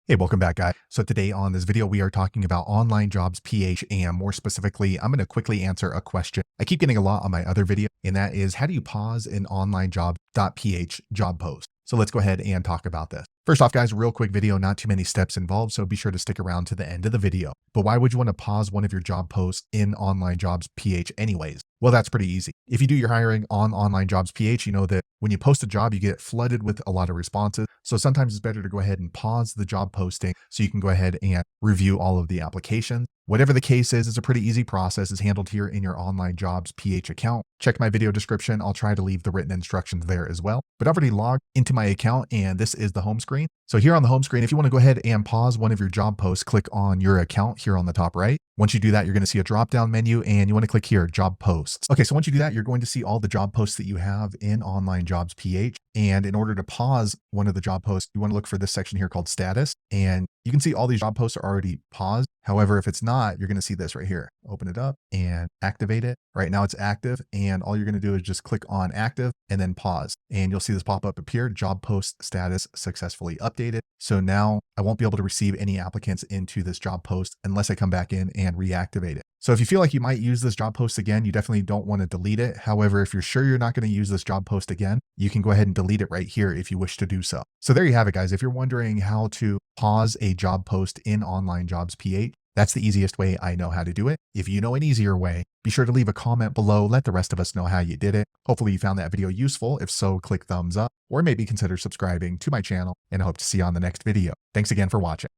Hey, welcome back, guys. So today on this video, we are talking about OnlineJobs.ph, and more specifically, I'm going to quickly answer a question I keep getting a lot on my other video, and that is, how do you pause an OnlineJobs.ph job post? So let's go ahead and talk about this. First off, guys, real quick video, not too many steps involved, so be sure to stick around to the end of the video. But why would you want to pause one of your job posts in OnlineJobs.ph anyways? Well, that's pretty easy. If you do your hiring on OnlineJobs.ph, you know that when you post a job, you get flooded with a lot of responses. So sometimes it's better to go ahead and pause the job posting so you can go ahead and review all of the applications. Whatever the case is, it's a pretty easy process. It's handled here in your OnlineJobs.ph account. Check my video description. I'll try to leave the written instructions there as well. But I've already logged into my account, and this is the home screen. So here on the home screen, if you want to go ahead and pause one of your job posts, click on your account here on the top right. Once you do that, you're going to see a drop-down menu, and you want to click here, Job Posts. Okay, so once you do that, you're going to see all the job posts that you have in OnlineJobs.ph. And in order to pause one of the job posts, you want to look for this section here called Status. And you can see all these job posts are already paused. However, if it's not, you're going to see this right here. Open it up and activate it. Right now it's active, and all you're going to do is just click on active and then pause. And you'll see this pop up appear, job post status successfully updated. So now I won't be able to receive any applicants into this job post unless I come back in and reactivate it. So if you feel like you might use this job post again, you definitely don't want to delete it. However, if you're sure you're not going to use this job post again, you can go ahead and delete it right here if you wish to do so. So there you have it, guys. If you're wondering how to pause a job post in OnlineJobs.ph, that's the easiest way I know how to do it. If you know an easier way, be sure to leave a comment below. Let the rest of us know how you did it. Hopefully you found that video useful. If so, click thumbs up or maybe consider subscribing to my channel, and I hope to see you on the next video. Thanks again for watching.